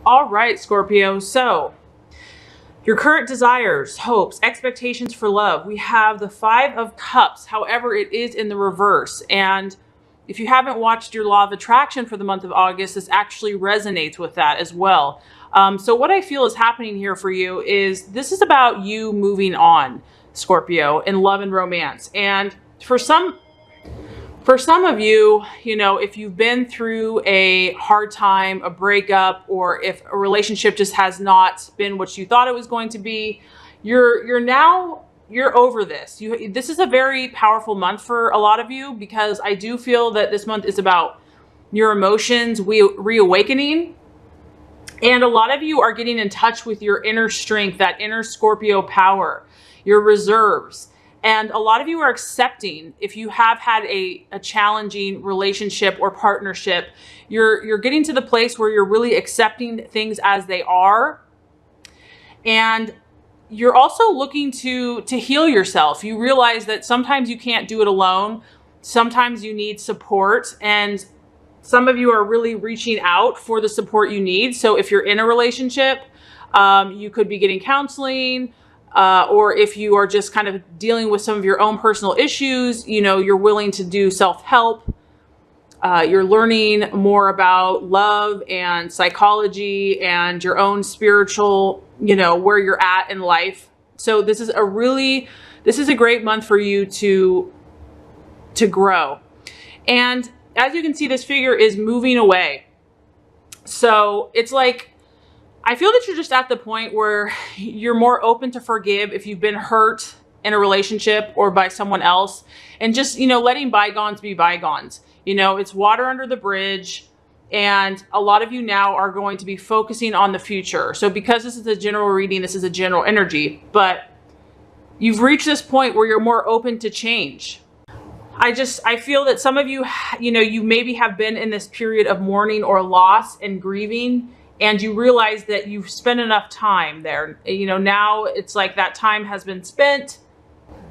All right, Scorpio. So your current desires, hopes, expectations for love. We have the Five of Cups. However, it is in the reverse. And if you haven't watched your Law of Attraction for the month of August, this actually resonates with that as well. So what I feel is happening here for you is this is about you moving on, Scorpio, in love and romance. And for some of you, if you've been through a hard time, a breakup, or if a relationship just has not been what you thought it was going to be, you're over this. This is a very powerful month for a lot of you, because I do feel that this month is about your emotions reawakening. And a lot of you are getting in touch with your inner strength, that inner Scorpio power, your reserves. And a lot of you are accepting, if you have had a challenging relationship or partnership, you're getting to the place where you're really accepting things as they are. And you're also looking to heal yourself. You realize that sometimes you can't do it alone. Sometimes you need support. And some of you are really reaching out for the support you need. So if you're in a relationship, you could be getting counseling. Or if you are just kind of dealing with some of your own personal issues, you're willing to do self-help. You're learning more about love and psychology and your own spiritual, where you're at in life. So this is a great month for you to grow. And as you can see, this figure is moving away. So it's like, I feel that you're just at the point where you're more open to forgive if you've been hurt in a relationship or by someone else, and just, letting bygones be bygones. It's water under the bridge, and a lot of you now are going to be focusing on the future. So because this is a general reading, this is a general energy, but you've reached this point where you're more open to change. I feel that some of you, you maybe have been in this period of mourning or loss and grieving, and you realize that you've spent enough time there. Now it's like that time has been spent,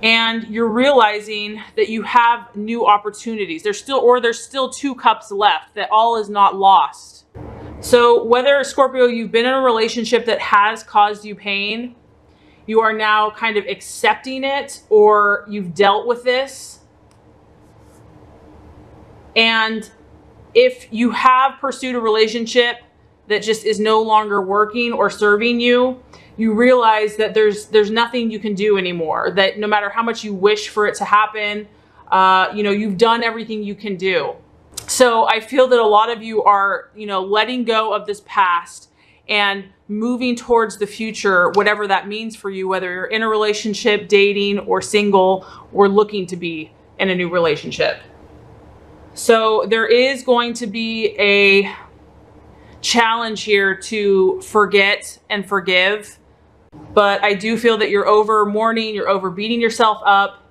and you're realizing that you have new opportunities. There's still 2 cups left, that all is not lost. So whether, Scorpio, you've been in a relationship that has caused you pain, you are now kind of accepting it, or you've dealt with this. And if you have pursued a relationship that just is no longer working or serving you, you realize that there's nothing you can do anymore. That no matter how much you wish for it to happen, you've done everything you can do. So I feel that a lot of you are, letting go of this past and moving towards the future, whatever that means for you, whether you're in a relationship, dating, or single, or looking to be in a new relationship. So there is going to be a challenge here to forget and forgive, but I do feel that you're over mourning, you're over beating yourself up,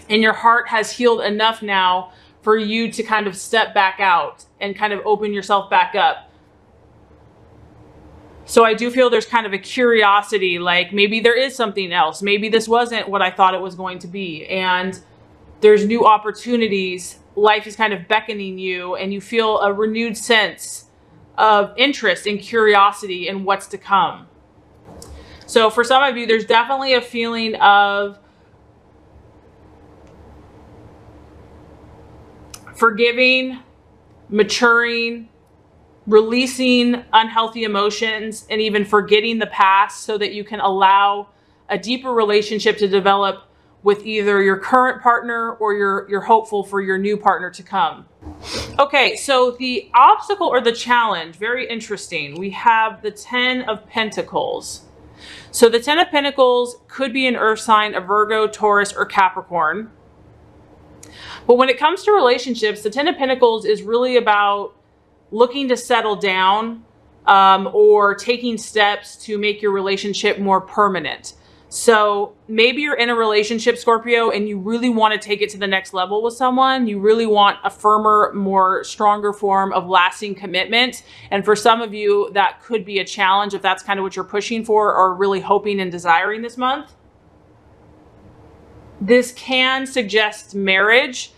and your heart has healed enough now for you to kind of step back out and kind of open yourself back up. So I do feel there's kind of a curiosity, like maybe there is something else. Maybe this wasn't what I thought it was going to be, and there's new opportunities. Life is kind of beckoning you, and you feel a renewed sense of interest and curiosity in what's to come. So for some of you, there's definitely a feeling of forgiving, maturing, releasing unhealthy emotions, and even forgetting the past so that you can allow a deeper relationship to develop with either your current partner or you're hopeful for your new partner to come. Okay, so the obstacle or the challenge, very interesting. We have the 10 of Pentacles. So the 10 of Pentacles could be an earth sign, a Virgo, Taurus, or Capricorn. But when it comes to relationships, the 10 of Pentacles is really about looking to settle down or taking steps to make your relationship more permanent. So maybe you're in a relationship, Scorpio, and you really want to take it to the next level with someone. You really want a firmer, more stronger form of lasting commitment. And for some of you, that could be a challenge if that's kind of what you're pushing for or really hoping and desiring this month. This can suggest marriage.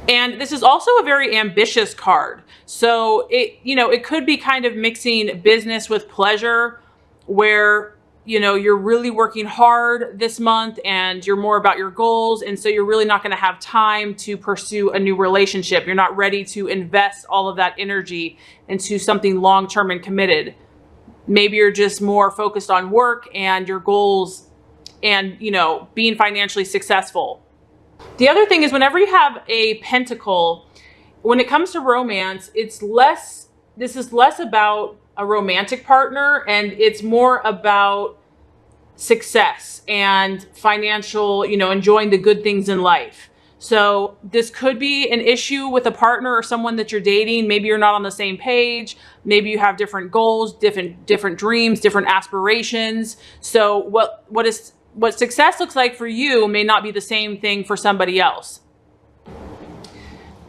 And this is also a very ambitious card. So it could be kind of mixing business with pleasure, where, you're really working hard this month and you're more about your goals. And so you're really not going to have time to pursue a new relationship. You're not ready to invest all of that energy into something long-term and committed. Maybe you're just more focused on work and your goals and, being financially successful. The other thing is, whenever you have a pentacle, when it comes to romance, this is less about a romantic partner, and it's more about success and financial, enjoying the good things in life. So this could be an issue with a partner or someone that you're dating. Maybe you're not on the same page. Maybe you have different goals, different dreams, different aspirations. So what success looks like for you may not be the same thing for somebody else.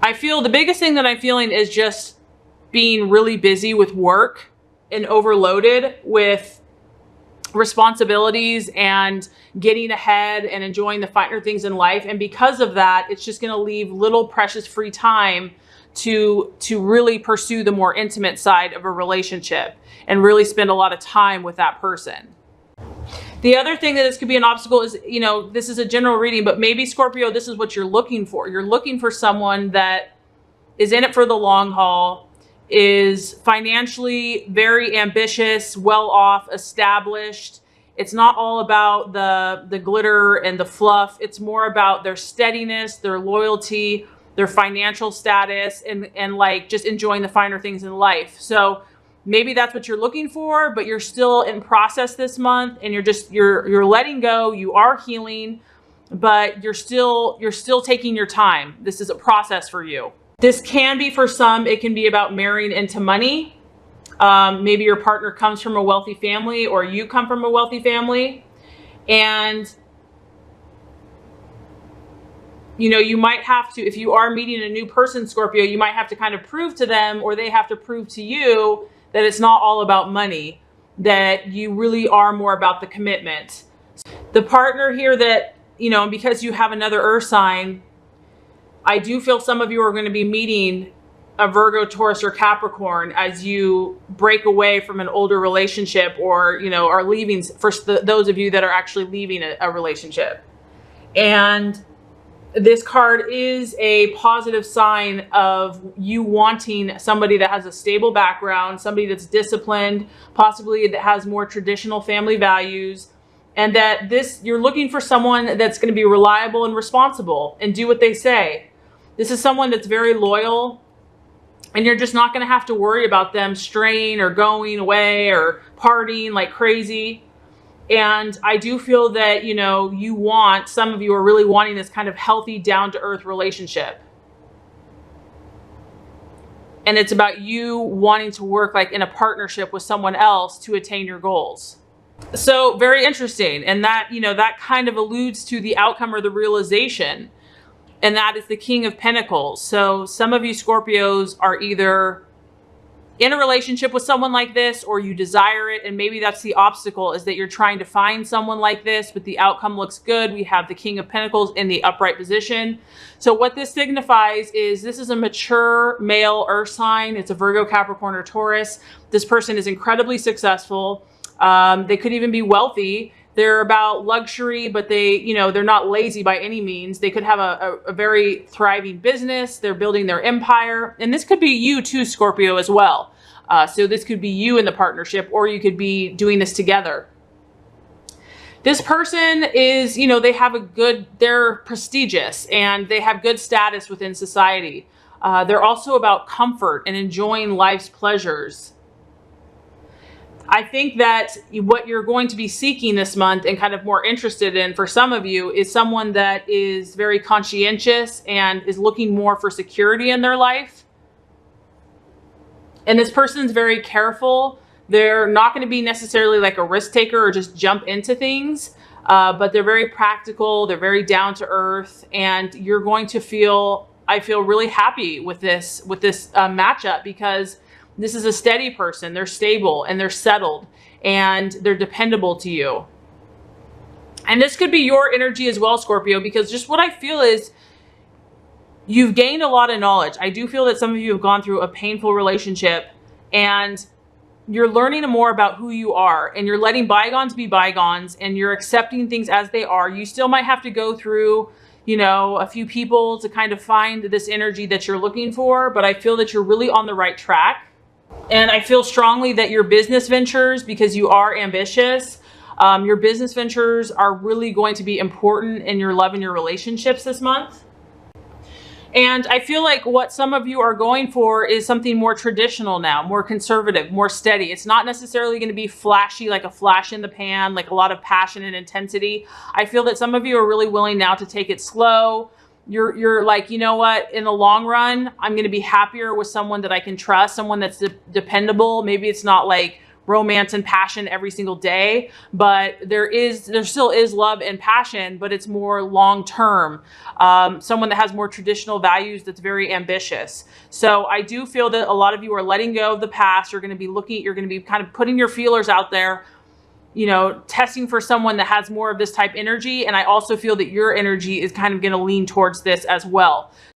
I feel the biggest thing that I'm feeling is just being really busy with work and overloaded with responsibilities and getting ahead and enjoying the finer things in life. And because of that, it's just going to leave little precious free time to really pursue the more intimate side of a relationship and really spend a lot of time with that person. The other thing that this could be an obstacle is, this is a general reading, but maybe Scorpio, this is what you're looking for. You're looking for someone that is in it for the long haul, is financially very ambitious, well off, established. It's not all about the glitter and the fluff. It's more about their steadiness, their loyalty, their financial status, and like just enjoying the finer things in life. So maybe that's what you're looking for, but you're still in process this month, and you're letting go. You are healing, but you're still taking your time. This is a process for you. This can be, for some, it can be about marrying into money. Maybe your partner comes from a wealthy family, or you come from a wealthy family. And, you might have to, if you are meeting a new person, Scorpio, you might have to kind of prove to them, or they have to prove to you, that it's not all about money, that you really are more about the commitment. The partner here that, because you have another earth sign, I do feel some of you are going to be meeting a Virgo, Taurus, or Capricorn as you break away from an older relationship, or, are leaving, for those of you that are actually leaving a relationship. And this card is a positive sign of you wanting somebody that has a stable background, somebody that's disciplined, possibly that has more traditional family values, and that you're looking for someone that's going to be reliable and responsible and do what they say. This is someone that's very loyal, and you're just not going to have to worry about them straying or going away or partying like crazy. And I do feel that, some of you are really wanting this kind of healthy, down-to-earth relationship. And it's about you wanting to work like in a partnership with someone else to attain your goals. So very interesting. And that, that kind of alludes to the outcome or the realization. And that is the King of Pentacles. So some of you Scorpios are either in a relationship with someone like this, or you desire it. And maybe that's the obstacle, is that you're trying to find someone like this, but the outcome looks good. We have the King of Pentacles in the upright position. So what this signifies is this is a mature male earth sign. It's a Virgo, Capricorn, or Taurus. This person is incredibly successful. They could even be wealthy. They're about luxury, but they're not lazy by any means. They could have a very thriving business. They're building their empire. And this could be you too, Scorpio, as well. So this could be you in the partnership, or you could be doing this together. This person is, they're prestigious, and they have good status within society. They're also about comfort and enjoying life's pleasures. I think that what you're going to be seeking this month and kind of more interested in for some of you is someone that is very conscientious and is looking more for security in their life. And this person's very careful. They're not going to be necessarily like a risk taker or just jump into things, but they're very practical. They're very down to earth, and you're going to I feel really happy with this matchup, because this is a steady person. They're stable and they're settled and they're dependable to you. And this could be your energy as well, Scorpio, because just what I feel is You've gained a lot of knowledge. I do feel that some of you have gone through a painful relationship, and you're learning more about who you are, and you're letting bygones be bygones, and you're accepting things as they are. You still might have to go through, you know, a few people to kind of find this energy that you're looking for, but I feel that you're really on the right track. And I feel strongly that your business ventures, because you are ambitious, your business ventures are really going to be important in your love and your relationships this month. And I feel like what some of you are going for is something more traditional now, more conservative, more steady. It's not necessarily going to be flashy, like a flash in the pan, like a lot of passion and intensity. I feel that some of you are really willing now to take it slow. You're like, you know what, in the long run, I'm going to be happier with someone that I can trust, someone that's dependable. Maybe it's not like romance and passion every single day, but there still is love and passion, but it's more long-term. Someone that has more traditional values, that's very ambitious. So I do feel that a lot of you are letting go of the past. You're going to be kind of putting your feelers out there, you know, testing for someone that has more of this type energy. And I also feel that your energy is kind of going to lean towards this as well.